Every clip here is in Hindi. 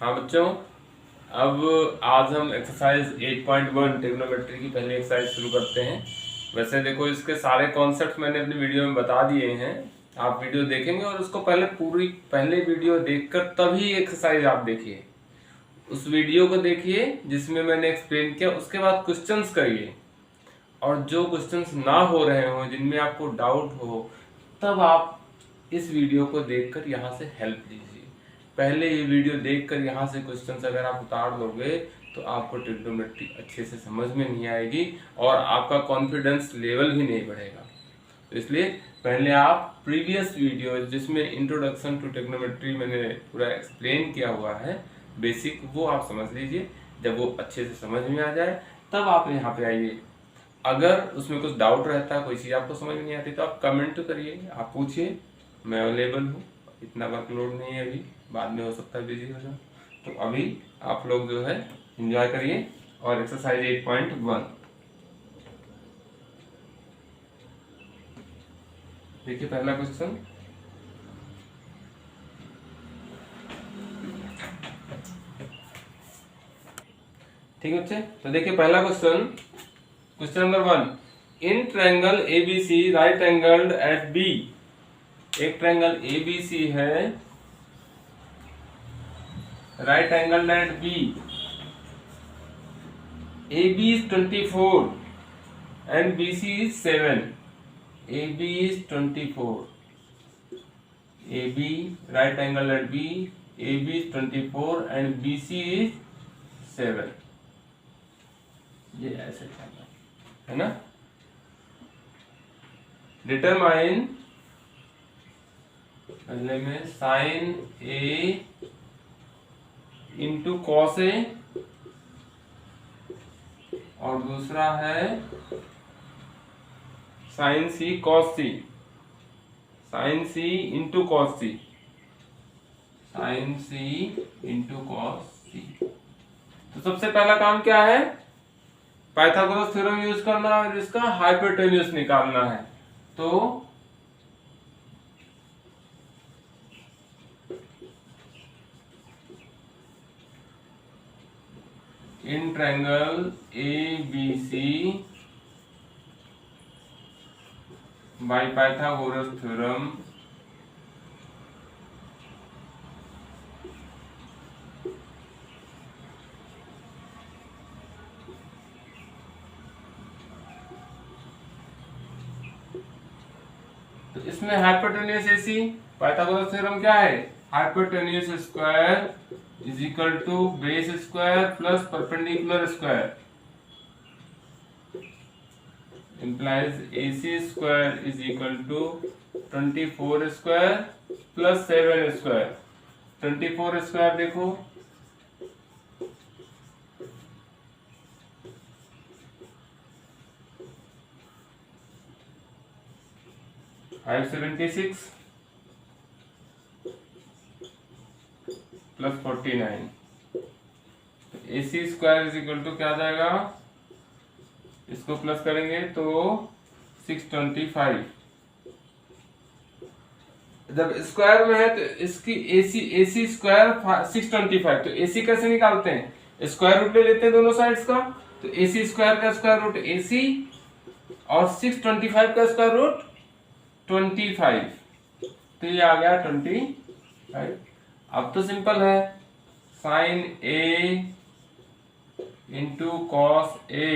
हाँ बच्चों, अब आज हम एक्सरसाइज 8.1 ट्रिग्नोमेट्री की पहली एक्सरसाइज शुरू करते हैं। वैसे देखो, इसके सारे कॉन्सेप्ट्स मैंने अपनी वीडियो में बता दिए हैं। आप वीडियो देखेंगे और उसको पहले वीडियो देखकर तभी एक्सरसाइज आप देखिए। उस वीडियो को देखिए जिसमें मैंने एक्सप्लेन किया, उसके बाद क्वेश्चंस करिए। और जो क्वेश्चंस ना हो रहे हो, जिनमें आपको डाउट हो, तब आप इस वीडियो को देखकर यहाँ से हेल्प लीजिए। पहले ये वीडियो देखकर यहाँ से क्वेश्चंस अगर आप उतार लोगे तो आपको ट्रिग्नोमेट्री अच्छे से समझ में नहीं आएगी और आपका कॉन्फिडेंस लेवल भी नहीं बढ़ेगा। तो इसलिए पहले आप प्रीवियस वीडियो जिसमें इंट्रोडक्शन टू ट्रिग्नोमेट्री मैंने पूरा एक्सप्लेन किया हुआ है बेसिक, वो आप समझ लीजिए। जब वो अच्छे से समझ में आ जाए तब आप यहाँ पे आइए। अगर उसमें कुछ डाउट रहता है, कोई चीज़ आपको समझ में नहीं आती, तो आप कमेंट तो करिए, आप पूछिए, मैं अवेलेबल हूँ। इतना वर्कलोड नहीं है अभी, बाद में हो सकता है बिजी हो जाओ। तो अभी आप लोग जो है एंजॉय करिए। और एक्सरसाइज 8.1 देखिए, पहला क्वेश्चन। ठीक है बच्चे, तो देखिए पहला question, question number 1। In triangle ABC right angled at B. एक ट्रायंगल एबीसी है, right angle at B. AB is 24 and BC is 7. AB is 24. AB right angle at B. AB is 24 and BC is 7. ये ऐसे चलना है ना। डिटरमाइन, पहले में sine A into cos A और दूसरा है sine C cos C। Sine C into cos C, sine C into cos C। तो सबसे पहला काम क्या है, पाइथागोरस थ्योरम यूज करना है और इसका हाइपोटेन्यूज निकालना है। तो in triangle ABC by Pythagoras theorem तो इसमें हाइपोटेन्यूज AC, पाइथागोरस थ्योरम क्या है, hypotenuse square is equal to base square plus perpendicular square, implies AC square is equal to 24 square plus 7 square। 24 square देखो, five 76 plus 49। AC square is equal to क्या आ जाएगा, इसको प्लस करेंगे तो 625। जब स्क्वायर में है तो इसकी AC स्क्वायर 625। तो AC कैसे निकालते हैं, स्क्वायर रूट ले लेते हैं दोनों साइड्स का। तो AC स्क्वायर का स्क्वायर रूट AC और 625 का स्क्वायर रूट 25। तो ये आ गया 25। अब तो सिंपल है, sine A into cos A।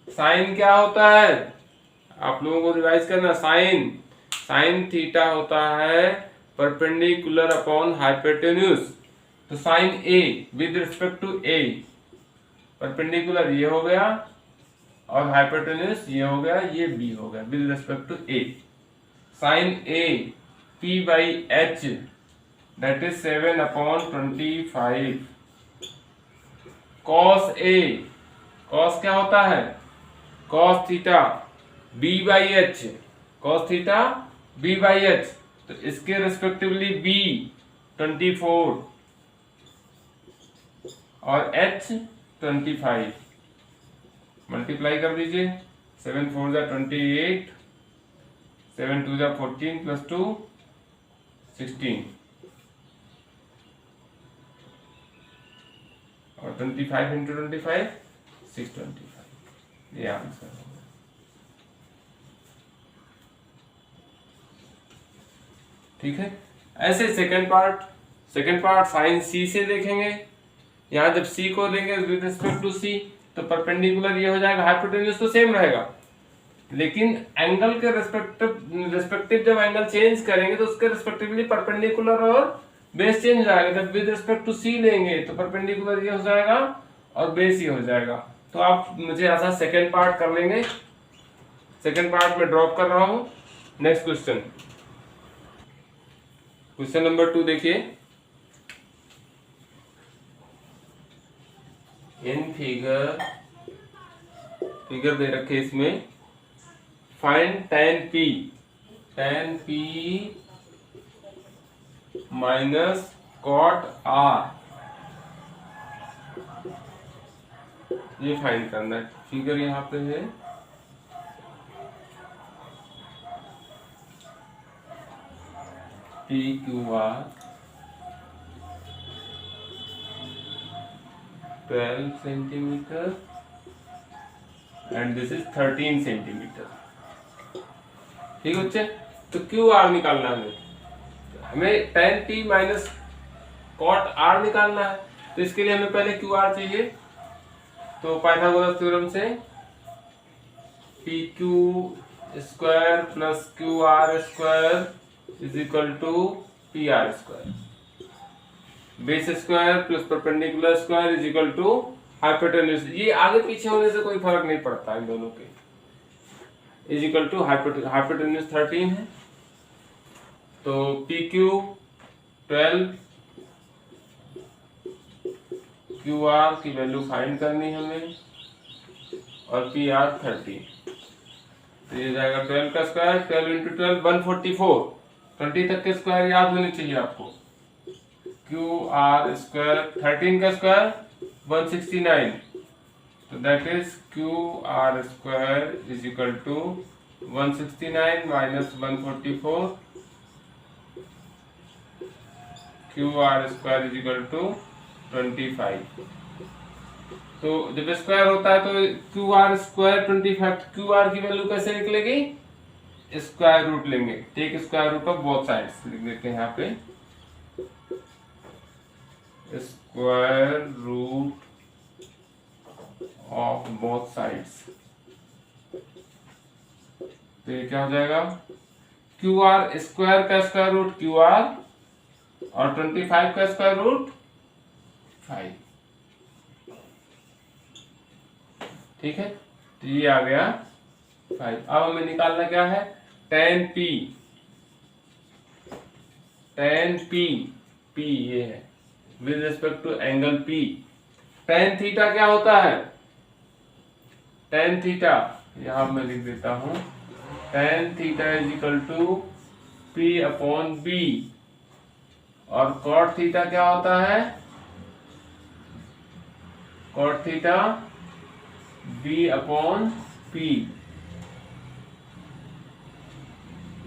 Sine क्या होता है, आप लोगों को रिवाइज करना, साइन साइन थीटा होता है परपेंडिकुलर अपॉन हाइपोटेन्यूज। तो sine A with respect to A, perpendicular ये हो गया और हाइपोटेन्यूज ये हो गया, ये B हो गया with respect to A। Sine A P by H that is 7/25। Cos A, cos क्या होता है, cos theta B by H, cos theta B by H। तो इसके रिस्पेक्टिवली B 24 और H 25। मल्टीप्लाई कर दीजिए, 7 4 जा 28, 7 2 जा 14 प्लस 2 16। और 25 इंटू 25 625, ये आंसर होगा। ठीक है। ऐसे सेकंड पार्ट साइन सी से देखेंगे। यहाँ जब सी को देंगे विद रिस्पेक्ट टू सी तो परपेंडिकुलर ये हो जाएगा, हाइपोटेन्यूज तो सेम रहेगा, लेकिन एंगल के रिस्पेक्टिव जब एंगल चेंज करेंगे तो उसके रिस्पेक्टिवली परपेंडिकुलर और बेस चेंज हो जाएगा। जब विद रिस्पेक्ट टू सी लेंगे तो परपेंडिकुलर ये हो जाएगा और बेस ये हो जाएगा। तो आप मुझे ऐसा सेकंड पार्ट कर लेंगे, सेकंड पार्ट में ड्रॉप कर रहा हूं। नेक्स्ट क्वेश्चन नंबर 2 देखिए। इन फिगर दे रखे इसमें, find tan p minus cot r, ये फाइंड करना है। फिगर यहाँ पे है, PQR 12 centimetre and this is 13 centimetre. ठीक है बच्चे, तो QR निकालना है हमें tan P minus cot R निकालना है। तो इसके लिए हमें पहले QR चाहिए। तो पाइथागोरस थ्योरम से PQ square plus QR square is equal to PR square, base square plus perpendicular square is equal to hypotenuse. ये आगे पीछे होने से कोई फर्क नहीं पड़ता इन दोनों के, इज इक्वल टू हाइपोटेन्यूज 13 है। तो PQ 12, QR की वैल्यू फाइंड करनी है हमें और PR 13। तो ये जाएगा 12 का स्क्वायर, 12 इंटू 12 144, 20 तक के स्क्वायर याद होने चाहिए आपको। QR स्क्वायर 13 का स्क्वायर 169, तो that is QR square is equal to 169 minus 144, QR square is equal to 25। तो जब स्क्वायर होता है तो QR स्क्वायर 25, QR की वैल्यू कैसे निकलेगी, स्क्वायर रूट लेंगे, take square root of both sides, लिख देते हैं यहाँ पे square root of both sides. तो ये क्या हो जाएगा, QR स्क्वायर का स्क्वायर रूट QR और 25 का स्क्वायर रूट 5। ठीक है, तो ये आ गया 5। अब हमें निकालना क्या है, tan P ये है with respect to angle P। tan theta क्या होता है, tan थीटा यहां मैं लिख देता हूं, tan theta is equal to P upon B, और cot थीटा क्या होता है, cot theta B upon P,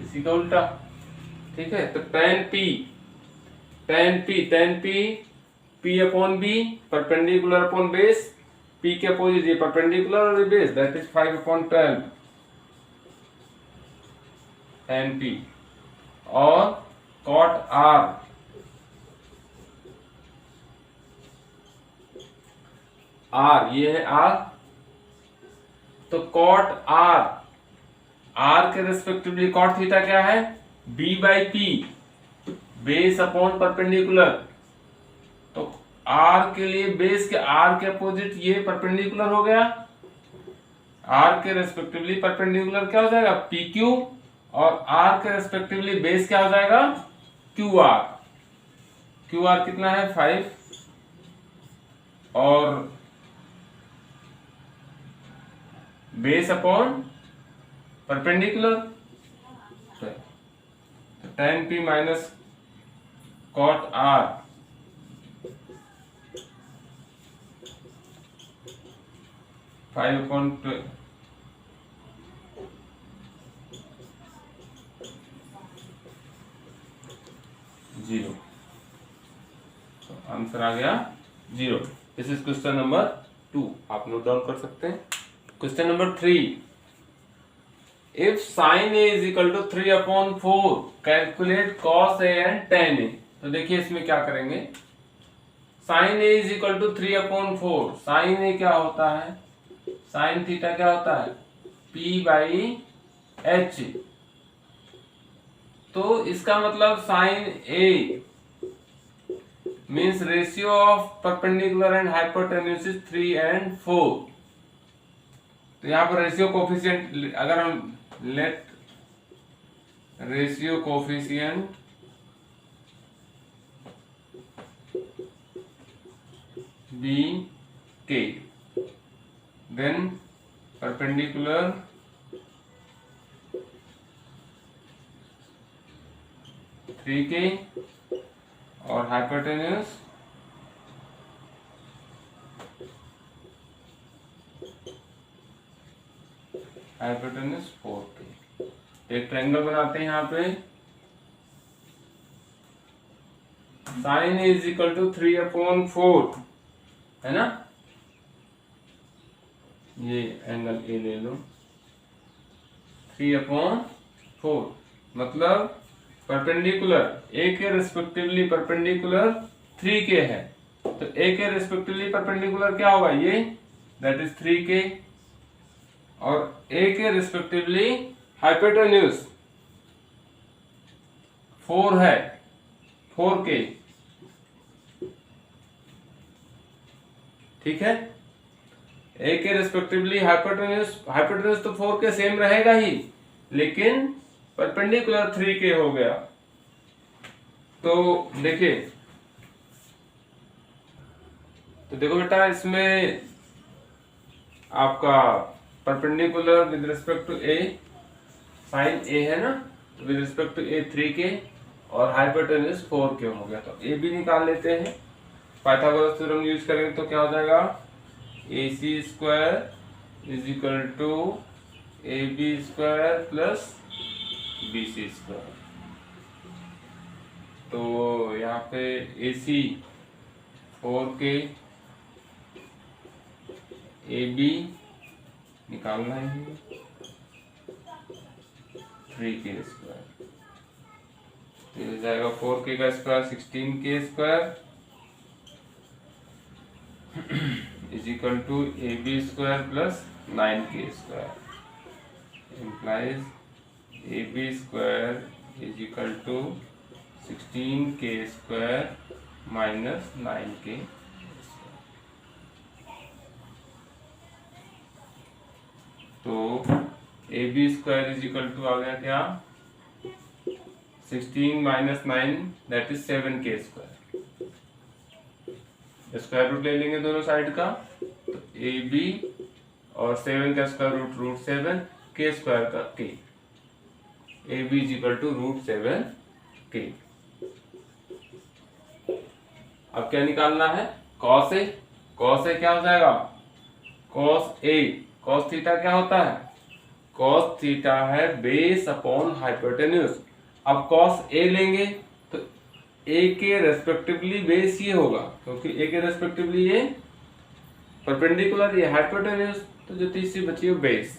इसी का उल्टा। ठीक है, तो tan P P upon B, perpendicular upon base, P के अपोजिट ये परपेंडिकुलर और ये base, that is 5 upon 12 tan P, और cot R ये है R, तो cot R के रेस्पेक्टिवली cot थीटा क्या है, B by P, base upon perpendicular. तो R के लिए बेस के R के अपोजिट ये परपेंडिकुलर हो गया, R के रेस्पेक्टिवली परपेंडिकुलर क्या हो जाएगा, PQ, और R के रेस्पेक्टिवली बेस क्या हो जाएगा, QR कितना है 5, और बेस अपॉन परपेंडिकुलर, तो tan P minus cot R 5 upon 0। तो आंसर आ गया 0। दिस इज क्वेश्चन नंबर 2, आप नोट डाउन कर सकते हैं। Question number 3, if sin a is equal to 3/4 calculate cos a and tan a। तो देखिए इसमें क्या करेंगे, sin a is equal to 3/4, sin a क्या होता है, sin थीटा क्या होता है, p/h। तो इसका मतलब sin a means ratio of perpendicular and hypotenuse is 3 and 4। तो यहाँ पर रेशियो कोफिशिएंट अगर हम लेट रेशियो कोफिशिएंट बी के, देन परपेंडिकुलर थ्री के और हाइपोटेन्यूज हाइपोटेन्यूज 4 के। एक ट्रायंगल बनाते हैं यहाँ पे, sin इज इक्वल टू 3/4 है ना, ये एंगल ए ले लो, 3/4 मतलब परपेंडिकुलर ए के रिस्पेक्टिवली परपेंडिकुलर 3 के है, तो ए के रिस्पेक्टिवली परपेंडिकुलर क्या होगा, ये दैट इज 3 के, और ए के रिस्पेक्टिवली हाइपोटेन्यूज 4 है, 4 के, ठीक है। ए के रिस्पेक्टिवली हाइपोटेन्यूज तो 4 के सेम रहेगा ही, लेकिन परपेंडिकुलर 3 के हो गया। तो देखिए, तो देखो बेटा, इसमें आपका perpendicular with respect to A sine A है ना, विद रिस्पेक्ट टू ए 3 के और हाइपोटेन्यूज 4 के हो गया। तो ए भी निकाल लेते हैं, पाइथागोरस थ्योरम यूज करेंगे तो क्या हो जाएगा, AC square is equal to AB square plus BC square. तो यहाँ पे AC 4 के, AB निकालना है 3 के स्क्वायर, तो हो जाएगा 4 के का स्क्वायर 16 के square is equal to AB square plus 9 के square, implies AB square is equal to 16 के स्क्वायर माइनस 9 के। तो AB square is equal to आ गया क्या, 16 माइनस 9 दैट इज 7 के स्क्वायर। स्क्वायर रूट ले लेंगे दोनों साइड का, तो AB और 7 का स्क्वायर रूट रूट 7 के स्क्वायर का k, AB is equal to root 7 k. अब क्या निकालना है, cos A। cos A क्या हो जाएगा, cos A, cos थीटा क्या होता है, cos थीटा है बेस अपॉन हाइपोटेन्यूज। अब cos A लेंगे तो A के रेस्पेक्टिवली बेस ये होगा, क्योंकि A के रेस्पेक्टिवली ये परपेंडिकुलर, ये हाइपोटेन्यूज, तो जो तीसरी बची है बेस।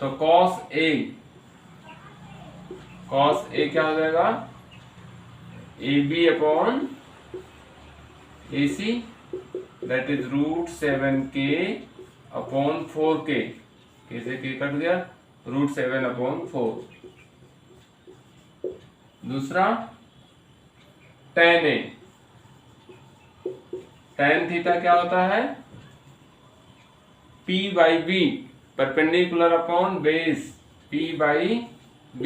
तो cos A क्या हो जाएगा, AB upon AC that is root 7 k upon 4 के, कैसे के कट गया, रूट 7 अपॉन 4। दूसरा tan A, tan थीटा क्या होता है, P/B perpendicular upon base, P/B।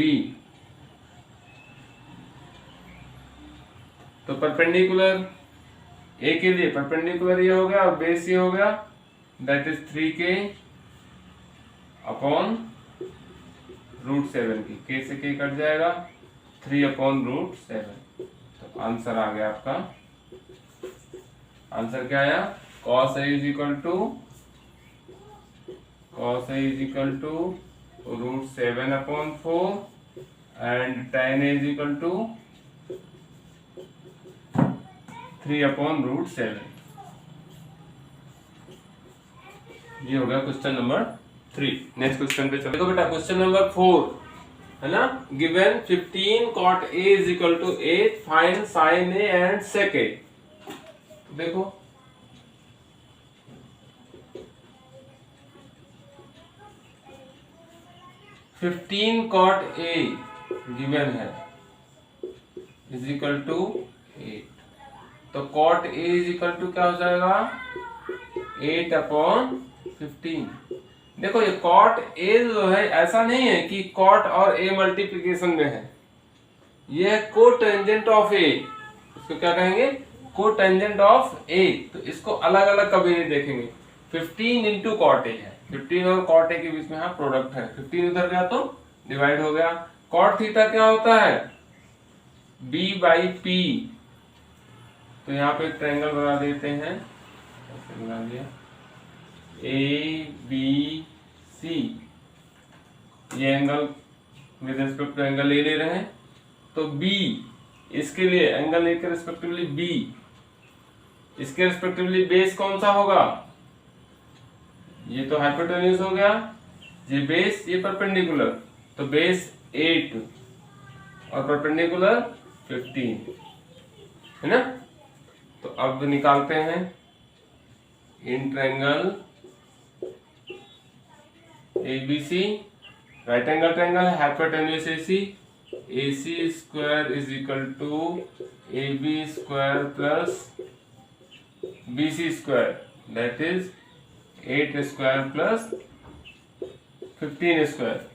तो परपेंडिकुलर ए के लिए परपेंडिकुलर ये हो गया और बेस ये हो गया, दैट इज 3 के अपॉन रूट 7 की, के से के कट जाएगा, 3 अपॉन रूट 7। तो आंसर आ गया आपका, आंसर क्या आया, cos A is equal to root 7 upon 4 and tan A is equal to 3 upon root 7। ये हो गया क्वेश्चन नंबर 3। नेक्स्ट क्वेश्चन पे चलो। देखो बेटा क्वेश्चन नंबर 4 है ना, given 15 cot A is equal to 8, find sin A and sec A। देखो फिफ्टीन cot A गिवन है इज इक्वल टू 8, तो cot A is equal to क्या हो जाएगा 8/15। देखो ये cot A जो है ऐसा नहीं है कि cot और A मल्टीप्लिकेशन में है, ये है कोटेंजेंट ऑफ A। इसको क्या कहेंगे, कोटेंजेंट ऑफ A। तो इसको अलग अलग कभी नहीं देखेंगे। 15 इंटू cot A है, 15 और cot A के बीच में यहाँ प्रोडक्ट है, 15 उधर गया तो डिवाइड हो गया। cot थीटा क्या होता है B/P। तो यहाँ पे एक ट्रायंगल बना देते हैं, ऐसे बना दिया ABC। ये angle with respect to angle A ले रहे हैं, तो B इसके लिए एंगल ए के रिस्पेक्टिवली B, इसके रिस्पेक्टिवली बेस कौन सा होगा, ये तो हाइपोटेन्यूज हो गया, ये बेस ये परपेंडिकुलर, तो बेस 8 और परपेंडिकुलर 15 है ना। तो अब निकालते हैं in triangle ABC, right angle triangle है, hypotenuse AC square is equal to AB square plus BC square, that is 8 square plus 15 square,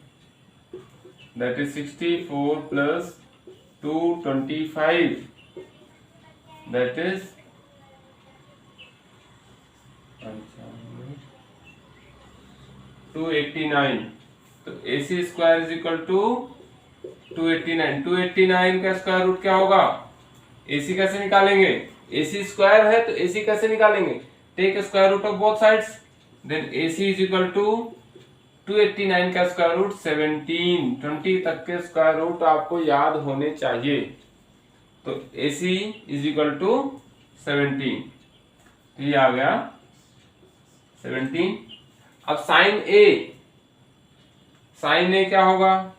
that is 64 plus 225, that is 289। तो AC square is equal to 289। 289 का स्क्वायर रूट क्या होगा, AC कैसे निकालेंगे, AC स्क्वायर है तो AC कैसे निकालेंगे, take square root of both sides, then AC is equal to 289 का स्क्वायर रूट 17, 20 तक के स्क्वायर रूट आपको याद होने चाहिए। तो AC इज इक्वल टू 17, तो ये आ गया 17। अब साइन A क्या होगा,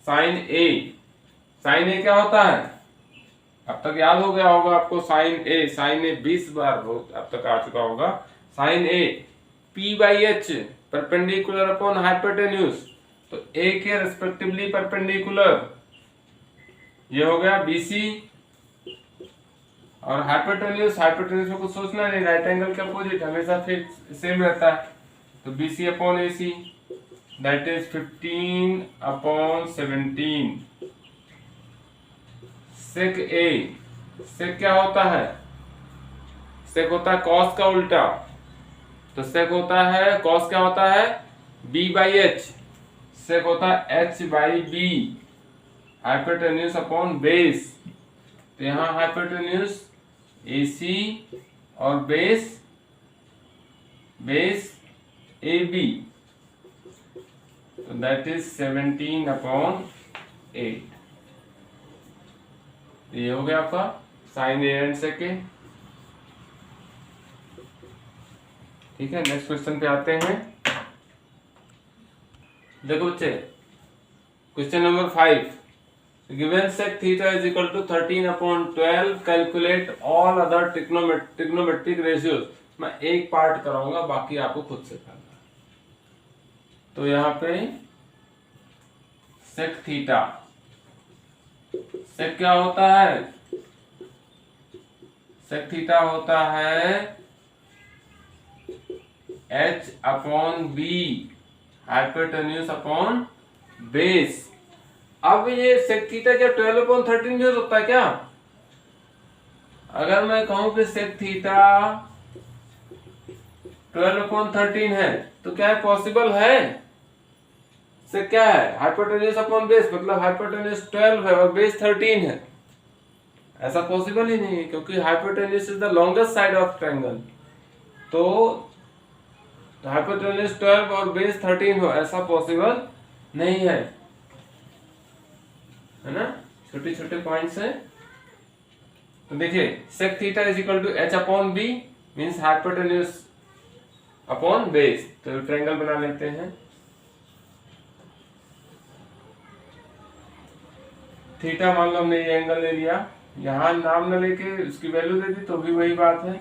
साइन A क्या होता है, अब तक याद हो गया होगा आपको। साइन A 20 बार अब तक आ चुका होगा। Sine A P/H perpendicular upon hypotenuse, तो A के रेस्पेक्टिवली परपेंडिकुलर, ये हो गया BC, और हाइपोटेन्यूज में कुछ सोचना नहीं, राइट एंगल के अपोजिट हमेशा फिर सेम रहता है, तो BC upon AC, that is 15/17। सेक क्या होता है, सेक होता है कॉस का उल्टा, तो सेक होता है कॉस क्या होता है B/H, सेक होता है H/B, हाइपोटेन्यूज अपॉन बेस। तो यहाँ हाइपोटेन्यूज AC और बेस AB, तो दैट इज 17/8। ये हो गया आपका sine A and sec A। ठीक है, नेक्स्ट क्वेश्चन पे आते हैं। देखो बच्चे question number 5, given sec theta is equal to 13/12, calculate all other trigonometric ratios। मैं एक पार्ट कराऊंगा, बाकी आपको खुद से करना। तो यहाँ पे sec थीटा, sec क्या होता है, sec थीटा होता है H/B, हाइपोटेन्यूज अपॉन बेस। अब ये sec थीटा क्या 12/13 में होता है क्या, अगर मैं कहूं कि sec थीटा 12/13 है तो क्या है, पॉसिबल है, से क्या है हाइपोटेन्यूज अपॉन बेस, मतलब हाइपोटेन्यूज 12 है और बेस 13 है, ऐसा पॉसिबल ही नहीं है, क्योंकि hypotenuse is the longest side of triangle. तो हाइपोटेन्यूज 12 और बेस 13 हो, ऐसा पॉसिबल नहीं है ना। छोटे छोटे पॉइंट्स हैं, तो देखिए sec theta is equal to h upon B means hypotenuse upon base. तो ट्रायंगल बना लेते हैं। थीटा मान लो हमने ये एंगल ले लिया, यहाँ नाम न लेके उसकी वैल्यू दे दी तो भी वही बात है,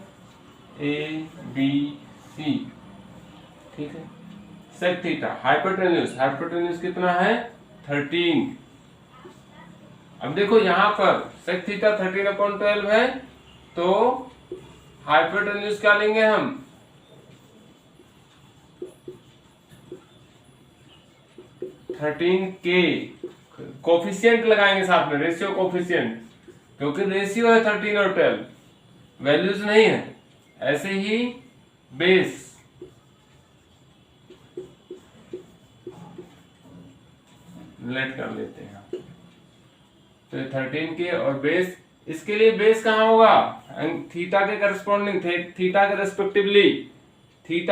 ए बी सी, ठीक है। सेक थीटा हाइपोटेन्यूज कितना है 13। अब देखो यहाँ पर सेक थीटा 13/12 है, तो हाइपोटेन्यूज क्या लेंगे हम 13K, कोफिशिएंट लगाएंगे साथ में, रेशियो कोफिशिएंट, क्योंकि रेशियो है 13 और 12, वैल्यूज नहीं है। ऐसे ही बेस, लेट कर लेते हैं तो 13K और बेस, इसके लिए बेस कहाँ होगा थीटा के करस्पॉन्डिंग, थीटा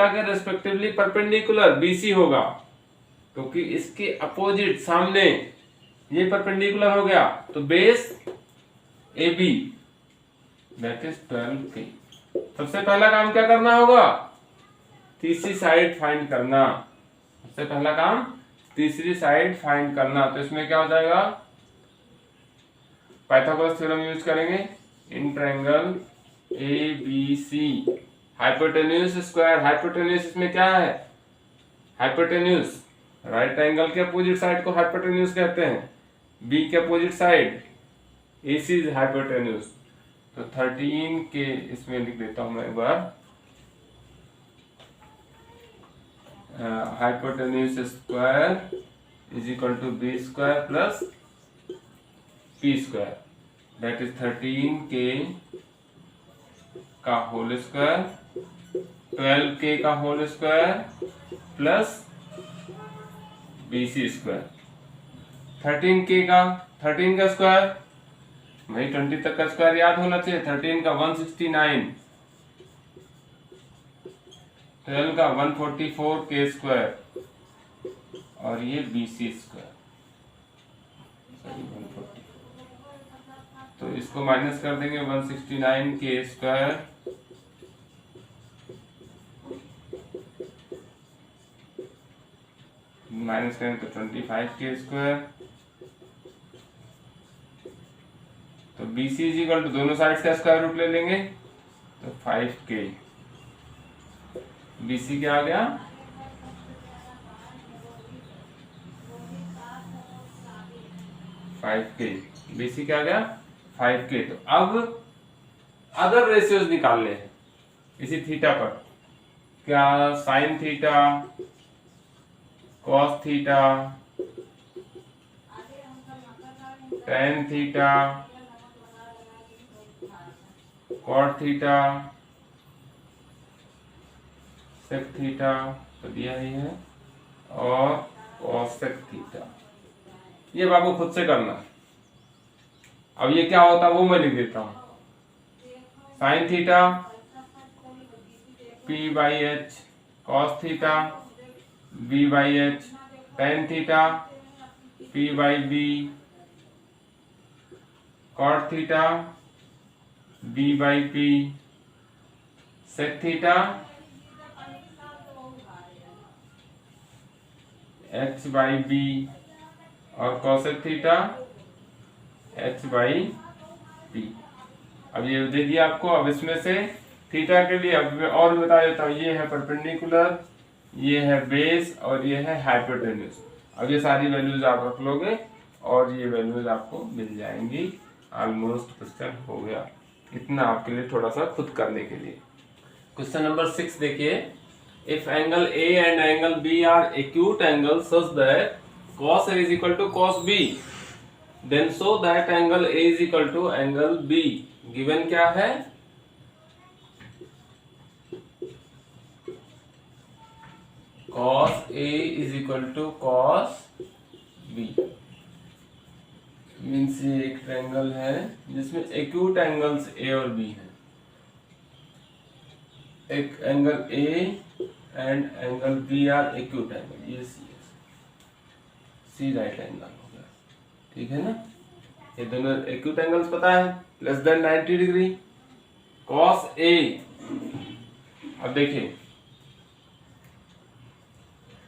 के रेस्पेक्टिवली परपेंडिकुलर BC होगा, क्योंकि इसके अपोजिट सामने ये परपेंडिकुलर हो गया, तो base AB that is 12K। सबसे पहला काम क्या करना होगा, तीसरी साइड फाइंड करना। सबसे पहला काम तीसरी साइड फाइंड करना। तो इसमें क्या हो जाएगा, पाइथागोरस थ्योरम यूज करेंगे in triangle ABC, hypotenuse square, hypotenuse इसमें क्या है हाइपोटेन्यूज, राइट एंगल के अपोजिट साइड को हाइपोटेन्यूज कहते हैं, बी के opposite side AC is hypotenuse. तो 13K इसमें लिख देता हूं मैं एक बार, hypotenuse square is equal to B square plus P square, that is 13K का होल स्क्वायर 12K का whole square plus BC square. 13 का स्क्वायर भाई 20 तक का स्क्वायर याद होना चाहिए, 13 का 169, 12 का 144K स्क्वायर और ये BC स्क्वायर, सॉरी 144, तो इसको माइनस कर देंगे 169K स्क्वायर माइनस करें तो 25K स्क्वायर, तो BC इज इक्वल टू दोनों साइड्स का स्क्वायर रूट ले लेंगे तो 5K। BC क्या आ गया 5K, BC क्या आ गया 5K। तो अब अदर रेशियोज निकालने हैं इसी थीटा पर, क्या sine theta, cos theta, tan theta, cot theta, sec theta तो दिया ही है, और कॉसेक थीटा, ये बाबू खुद से करना है। अब ये क्या होता है वो मैं लिख देता हूं, sine theta P/H, cos theta B/H, tan theta P/B, cot theta B/P, sec theta H/B और कॉसेक थीटा H/P। अब ये दे दिया आपको। अब इसमें से थीटा के लिए अब मैं और बता देता हूँ, ये है परपेंडिकुलर, ये है बेस और ये है हाइपोटेन्यूज। अब ये सारी वैल्यूज आप रख लोगे और ये वैल्यूज आपको मिल जाएंगी। ऑलमोस्ट क्वेश्चन हो गया, इतना आपके लिए थोड़ा सा खुद करने के लिए। क्वेश्चन नंबर 6 देखिए, if angle A and angle B are acute angle such that cos A is equal to cos B, then show that angle A is equal to angle B। Given क्या है, cos A is equal to cos B, means ये एक ट्रायंगल है जिसमें एक्यूट एंगल्स A और B है। एक angle A and angle B are acute angle, ये C राइट एंगल हो गया, ठीक है ना। ये दोनों एक्यूट एंगल्स पता है। Less than 90 degree. Cos A, अब देखिए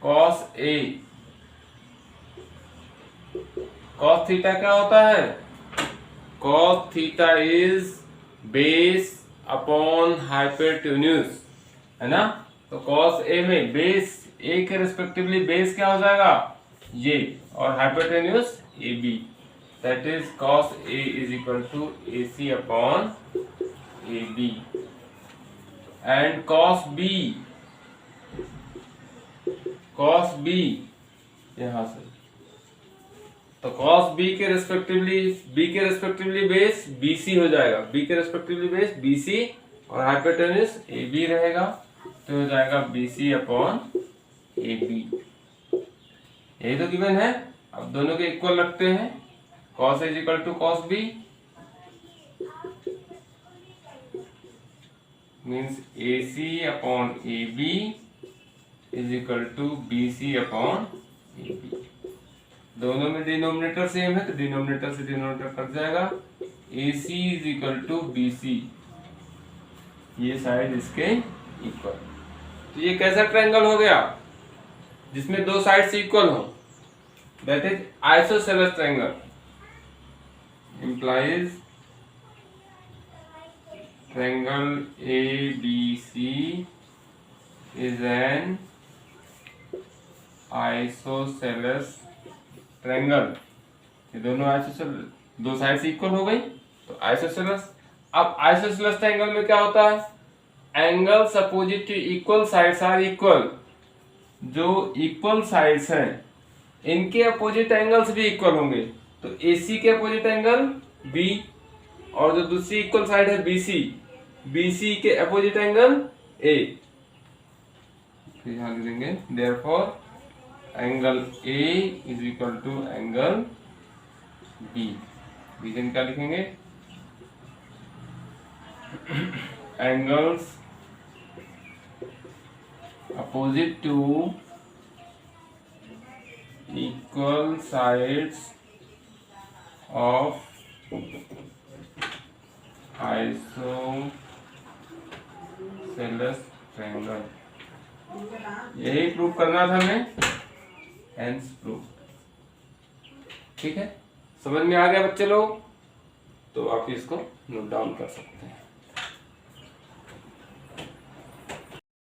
कॉस ए, कॉस थीटा क्या होता है? Cos theta is base upon hypotenuse, है ना। तो कॉस ए में बेस ए के रिस्पेक्टिवली बेस क्या हो जाएगा? ये, और hypotenuse A B, that is cos A is equal to A C upon A B. And cos B, cos B यहां से, तो कॉस बी के रिस्पेक्टिवली बेस बीसी हो जाएगा, बी के रिस्पेक्टिवली बेस बीसी और हाइपोटेन्यूज ए बी रहेगा, तो हो जाएगा बीसी अपॉन ए बी। यही तो गिवन है। अब दोनों के इक्वल रखते हैं, cos is equal to cos B means A C upon A B is equal to B C upon A B. दोनों में डिनोमिनेटर सेम है तो डिनोमिनेटर से डिनोमिनेटर कट जाएगा। A C is equal to B C, ये साइड इसके इक्वल। तो ये कैसा ट्रायंगल हो गया? जिसमें दो साइड्स इक्वल हो, that is isosceles triangle. implies triangle ABC is an isosceles triangle। ये दोनों आइसोसेलेस, दो साइड इक्वल हो गई तो आइसोसेलेस। अब आइसोसेलेस ट्रायंगल में क्या होता है? Angles opposite to equal sides are equal. जो इक्वल साइड्स हैं इनके अपोजिट एंगल्स भी इक्वल होंगे, तो AC के अपोजिट एंगल B, और जो दूसरी इक्वल साइड है BC के अपोजिट एंगल A। यहां लिख देंगे therefore angle A is equal to angle B। Reason क्या लिखेंगे? Angles opposite to equal sides of isosceles triangle। यही प्रूव करना था हमें, हेंस प्रूव। ठीक है, समझ में आ गया बच्चे लोग? तो आप इसको नोट डाउन कर सकते हैं।